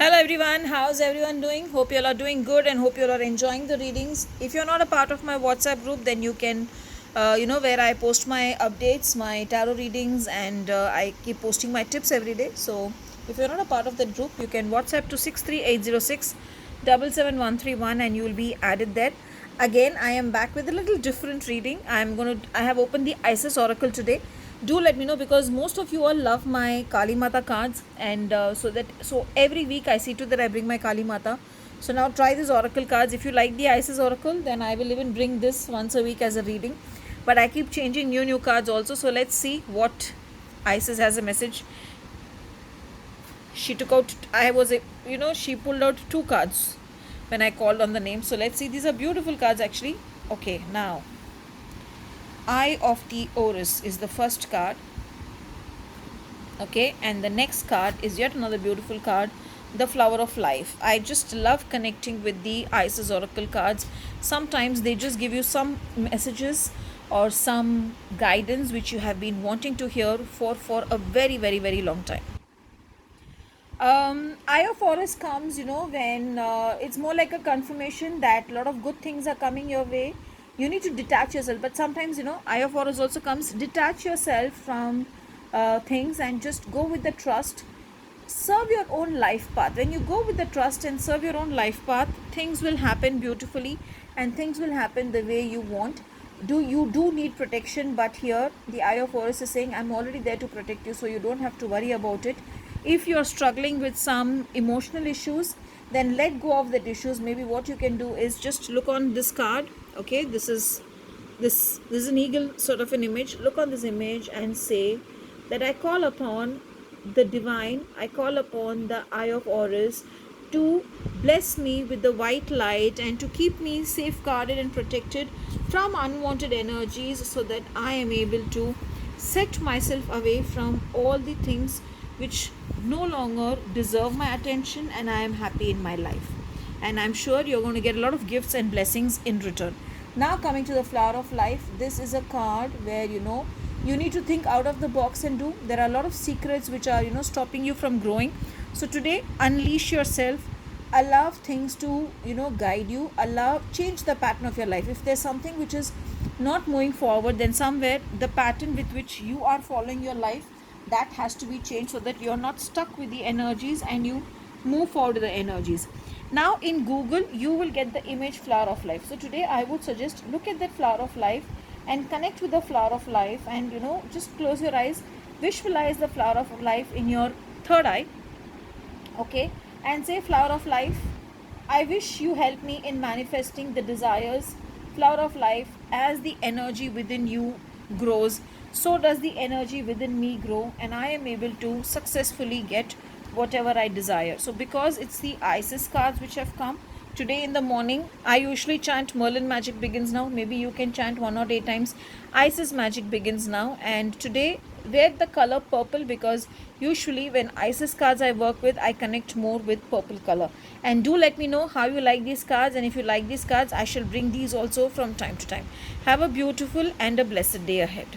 Hello everyone, how's everyone doing? Hope you all are doing good and hope you all are enjoying the readings. If you're not a part of my WhatsApp group, then you can, where I post my updates, my tarot readings, and I keep posting my tips every day. So if you're not a part of that group, you can WhatsApp to 63806 77131 and you will be added there. Again, I am back with a little different reading. I have opened the Isis Oracle today. Do let me know because most of you all love my Kali Mata cards, and so every week I see to that I bring my Kali Mata. So now try these Oracle cards. If you like the Isis Oracle, then I will even bring this once a week as a reading. But I keep changing new cards also. So let's see what Isis has a message. She took out. She pulled out 2 cards when I called on the name. So let's see. These are beautiful cards actually. Okay, now Eye of the Orus is the first card. Okay, and the next card is yet another beautiful card, the Flower of Life. I just love connecting with the Isis Oracle cards. Sometimes they just give you some messages or some guidance which you have been wanting to hear for a very, very, very long time. Eye of Horus comes, when it's more like a confirmation that a lot of good things are coming your way. You need to detach yourself, but sometimes, Eye of Horus also comes, detach yourself from things and just go with the trust. Serve your own life path. When you go with the trust and serve your own life path, things will happen beautifully and things will happen the way you want. You do need protection, but here the Eye of Horus is saying, I'm already there to protect you, so you don't have to worry about it. If you're struggling with some emotional issues, then let go of that issues. Maybe what you can do is just look on this card. Okay, this is an eagle sort of an image. Look on this image and say that I call upon the divine, I call upon the Eye of Horus to bless me with the white light and to keep me safeguarded and protected from unwanted energies, so that I am able to set myself away from all the things which no longer deserve my attention, and I am happy in my life. And I'm sure you're going to get a lot of gifts and blessings in return. Now coming to the Flower of Life, this is a card where you need to think out of the box and do. There are a lot of secrets which are stopping you from growing. So today, unleash yourself, allow things to guide you, change the pattern of your life. If there's something which is not moving forward, then somewhere the pattern with which you are following your life, that has to be changed, so that you're not stuck with the energies and you move forward with the energies. Now in Google you will get the image Flower of Life. So today I would suggest, look at that Flower of Life and connect with the Flower of Life, and just close your eyes, visualize the Flower of Life in your third eye. Okay, and say, Flower of Life, I wish you help me in manifesting the desires. Flower of Life, as the energy within you grows, so does the energy within me grow, and I am able to successfully get whatever I desire. So because it's the Isis cards which have come today in the morning, I usually chant Merlin Magic Begins Now. Maybe you can chant 1 or 8 times Isis Magic Begins Now. And today wear the color purple, because usually when Isis cards I work with, I connect more with purple color. And do let me know how you like these cards, and if you like these cards, I shall bring these also from time to time. Have a beautiful and a blessed day ahead.